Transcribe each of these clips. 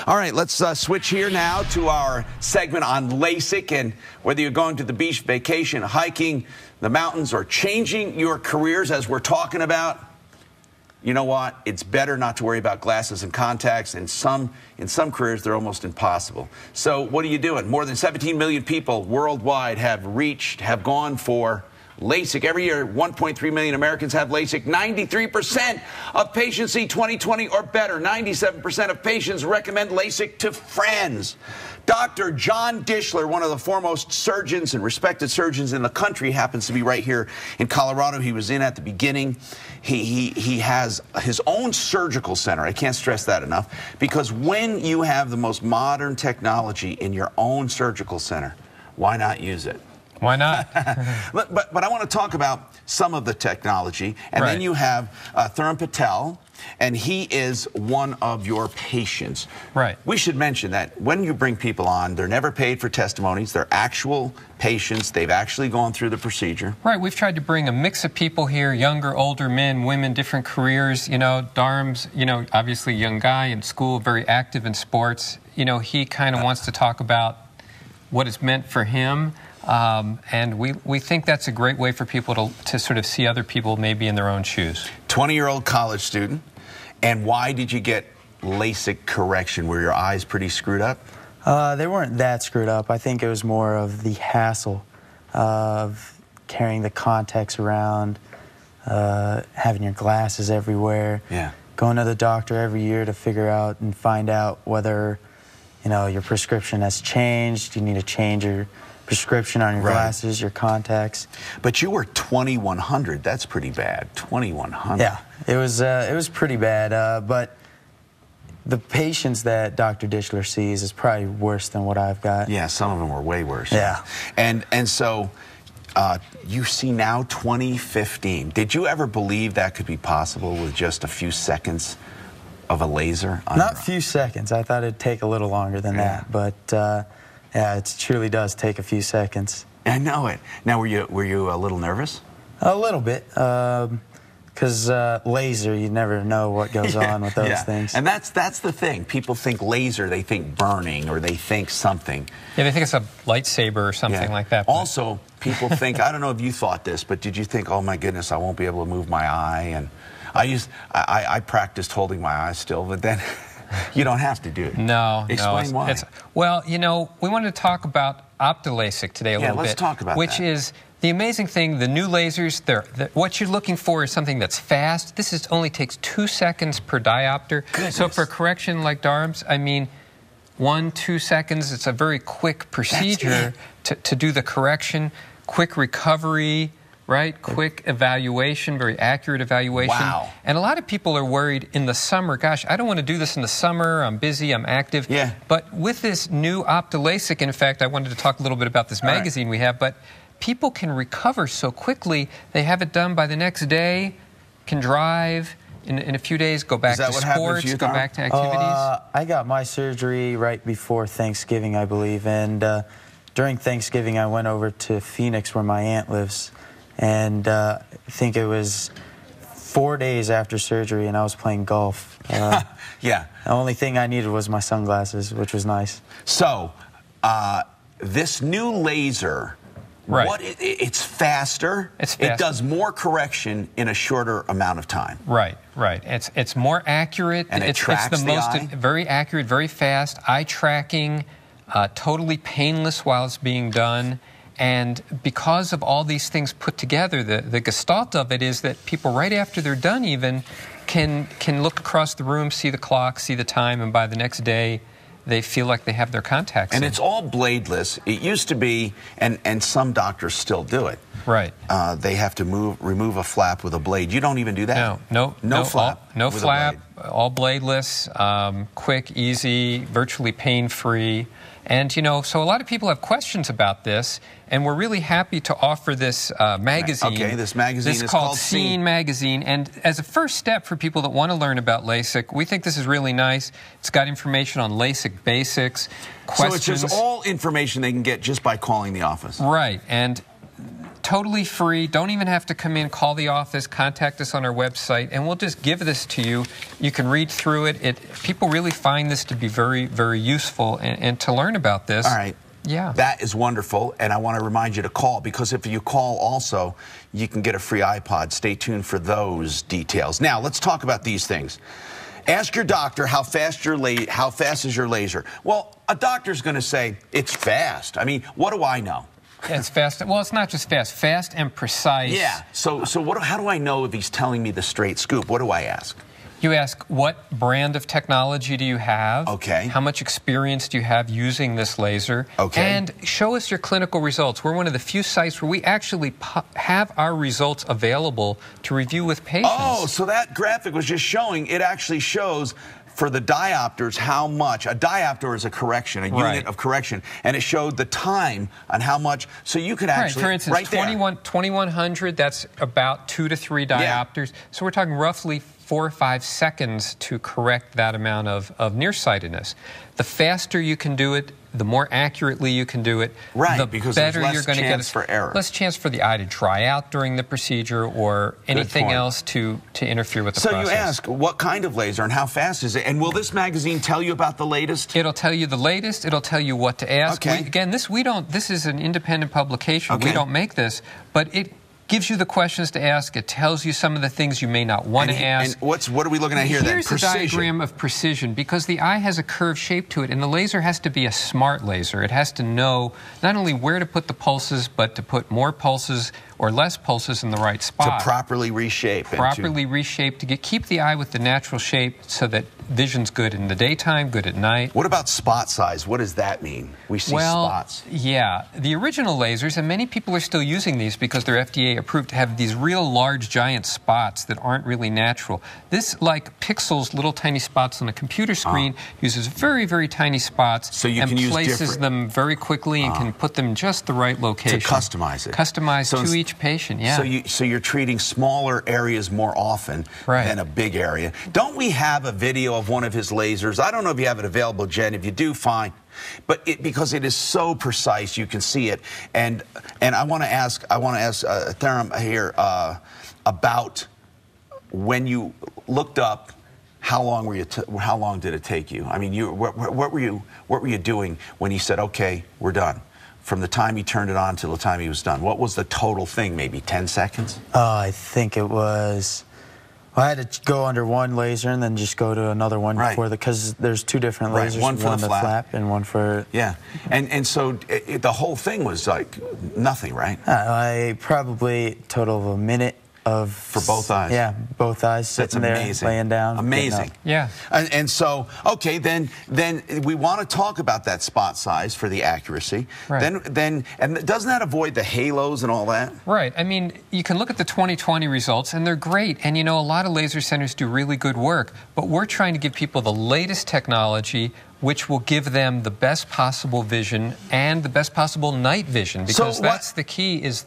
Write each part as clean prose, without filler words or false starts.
All right, let's switch here now to our segment on LASIK. And whether you're going to the beach, vacation, hiking, the mountains, or changing your careers, as we're talking about, you know what? It's better not to worry about glasses and contacts. In some careers, they're almost impossible. So what are you doing? More than 17 million people worldwide have gone for LASIK. Every year, 1.3 million Americans have LASIK. 93% of patients see 20/20 or better. 97% of patients recommend LASIK to friends. Dr. John Dishler, one of the foremost surgeons and respected surgeons in the country, happens to be right here in Colorado. He was in at the beginning. He has his own surgical center. I can't stress that enough, because when you have the most modern technology in your own surgical center, why not use it? Why not? but I want to talk about some of the technology. And then you have Thuram Patel, and he is one of your patients. Right. We should mention that when you bring people on, they're never paid for testimonies. They're actual patients. They've actually gone through the procedure. Right. We've tried to bring a mix of people here, younger, older, men, women, different careers. You know, Dharm's, obviously a young guy in school, very active in sports. He kind of wants to talk about what it's meant for him. And we think that's a great way for people to sort of see other people maybe in their own shoes. 20-year-old college student. And why did you get LASIK correction? Were your eyes pretty screwed up? They weren't that screwed up. I think it was more of the hassle of carrying the contacts around, having your glasses everywhere, going to the doctor every year to figure out and find out whether, your prescription has changed. You need to change your prescription on your glasses, your contacts. But you were 2100. That's pretty bad. 2100. Yeah, it was pretty bad. But the patients that Dr. Dishler sees is probably worse than what I've got. Yeah, some of them were way worse. Yeah. And so you see now 2015. Did you ever believe that could be possible with just a few seconds of a laser? Not a few seconds. I thought it'd take a little longer than that. But yeah, it truly does take a few seconds. I know it. Now, were you a little nervous? A little bit, because laser, you never know what goes on with those things. And that's the thing. People think laser, they think burning, or they think something. Yeah, they think it's a lightsaber or something like that. Also, people think, I don't know if you thought this, but did you think, oh my goodness, I won't be able to move my eye? And I practiced holding my eye still, but then you don't have to do it. No. Explain why. Well, we wanted to talk about OptoLASIK today a little bit. Yeah, let's talk about which that. is the amazing thing, the new lasers, what you're looking for is something that's fast. This only takes 2 seconds per diopter. Goodness. So for a correction like Dharm's, 1-2 seconds, it's a very quick procedure to do the correction, quick recovery, right? Quick evaluation, very accurate evaluation. Wow. And a lot of people are worried in the summer, gosh, I don't want to do this in the summer, I'm busy, I'm active. Yeah. But with this new OptoLASIK, in fact, I wanted to talk a little bit about this magazine we have, but people can recover so quickly, they have it done by the next day, can drive, in a few days, go back to sports, go back to activities. I got my surgery right before Thanksgiving, I believe, and during Thanksgiving I went over to Phoenix where my aunt lives. And I think it was 4 days after surgery, and I was playing golf. Yeah. The only thing I needed was my sunglasses, which was nice. So, this new laser, it's faster. It's faster. It does more correction in a shorter amount of time. Right. It's more accurate. And it tracks it's the most eye? Very accurate, very fast, eye tracking, totally painless while it's being done. And because of all these things put together, the gestalt of it is that people right after they're done even can look across the room, see the clock, see the time, and by the next day they feel like they have their contacts in. And it's all bladeless. It used to be, and some doctors still do it. Right. They have to remove a flap with a blade. You don't even do that? No flap. No flap, all bladeless, quick, easy, virtually pain-free. And, so a lot of people have questions about this, and we're really happy to offer this magazine. Okay, this magazine is called Scene Magazine. And as a first step for people that want to learn about LASIK, we think this is really nice. It's got information on LASIK basics, questions. So it's just all information they can get just by calling the office. Right. And Totally free. Don't even have to come in. Call the office. Contact us on our website, and we'll just give this to you. You can read through it. People really find this to be very, very useful, and to learn about this. All right. Yeah. That is wonderful, and I want to remind you to call, because if you call also, you can get a free iPod. Stay tuned for those details. Now, let's talk about these things. Ask your doctor how fast is your laser. Well, a doctor's going to say it's fast. I mean, what do I know? Yeah, it's fast. Well, it's not just fast. Fast and precise. Yeah. So how do I know if he's telling me the straight scoop? What do I ask? You ask, what brand of technology do you have? Okay. How much experience do you have using this laser? Okay. And show us your clinical results. We're one of the few sites where we actually have our results available to review with patients. Oh, so that graphic was just showing, it actually shows for the diopters how much. A diopter is a correction, a unit of correction, and it showed the time on how much. So you could actually, for instance, 2100, that's about 2 to 3 diopters. Yeah. So we're talking roughly 4 or 5 seconds to correct that amount of nearsightedness. The faster you can do it, the more accurately you can do it, the because better there's less you're going to get for error. Less chance for the eye to dry out during the procedure or anything else to interfere with the process. So you ask, what kind of laser and how fast is it? And will this magazine tell you about the latest? It'll tell you the latest. It'll tell you what to ask. Okay. Again, this is an independent publication. Okay. We don't make this, but it gives you the questions to ask. It tells you some of the things you may not want to ask. And what are we looking at here then? Here's a diagram of precision, because the eye has a curved shape to it, and the laser has to be a smart laser. It has to know not only where to put the pulses, but to put more pulses or less pulses in the right spot. To properly reshape. Reshape to keep the eye with the natural shape so that vision's good in the daytime, good at night. What about spot size? What does that mean? We see spots. Yeah. The original lasers, and many people are still using these because they're FDA approved, to have these real large giant spots that aren't really natural. This, like pixels, little tiny spots on a computer screen, uses very, very tiny spots so you can use places them very quickly and can put them in just the right location. To customize it. Customize to each patient, yeah. So you're treating smaller areas more often than a big area. Don't we have a video of one of his lasers? I don't know if you have it available, Jen. If you do, fine. But because it is so precise, you can see it. And I want to ask Theron here about when you looked up. How long did it take you? I mean, what were you doing when he said, "Okay, we're done"? From the time he turned it on to the time he was done, what was the total thing? Maybe 10 seconds? I think it was. Well, I had to go under one laser and then just go to another one because there's 2 different lasers. One for the flap and one for and so the whole thing was like nothing, right? I probably total of a minute. For both eyes? Yeah, both eyes sitting there, laying down. Amazing. Yeah. And so, okay, then we want to talk about that spot size for the accuracy. Right. And doesn't that avoid the halos and all that? Right. I mean, you can look at the 2020 results, and they're great. And, you know, a lot of laser centers do really good work. But we're trying to give people the latest technology, which will give them the best possible vision and the best possible night vision. Because that's the key, is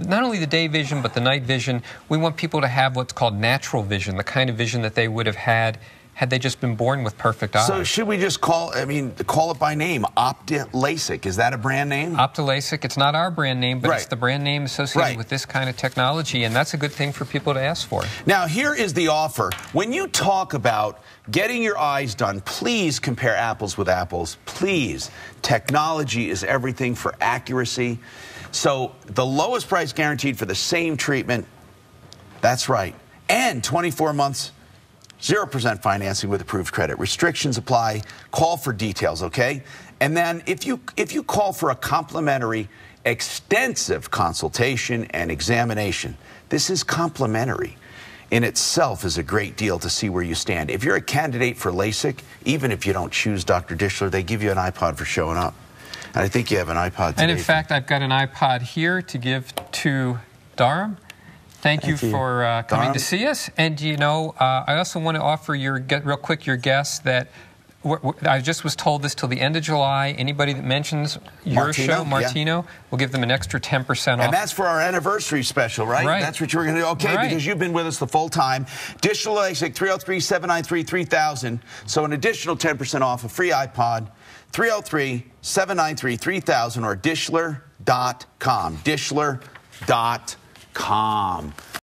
not only the day vision, but the night vision. We want people to have what's called natural vision, the kind of vision that they would have had they just been born with perfect eyes. So should we just call it by name, Opti-LASIK? Is that a brand name? Opti-LASIK, it's not our brand name, but it's the brand name associated with this kind of technology, and that's a good thing for people to ask for. Now, here is the offer. When you talk about getting your eyes done, please compare apples with apples. Please. Technology is everything for accuracy. So the lowest price guaranteed for the same treatment, that's right, and 24 months, 0% financing with approved credit. Restrictions apply. Call for details, okay? And then if you call for a complimentary, extensive consultation and examination, this is complimentary. In itself is a great deal to see where you stand. If you're a candidate for LASIK, even if you don't choose Dr. Dishler, they give you an iPod for showing up. And I think you have an iPod today. And in fact, I've got an iPod here to give to Dharam. Thank you for coming to see us. And, you know, I also want to offer your guests that I just was told this till the end of July. Anybody that mentions your show, Martino, we'll give them an extra 10% off. And that's for our anniversary special, right? That's what you were going to do. Okay, because you've been with us the full time. Dishler LASIK, 303-793-3000. So an additional 10% off, a free iPod, 303-793-3000 or Dishler.com. Dishler.com. vw4.com.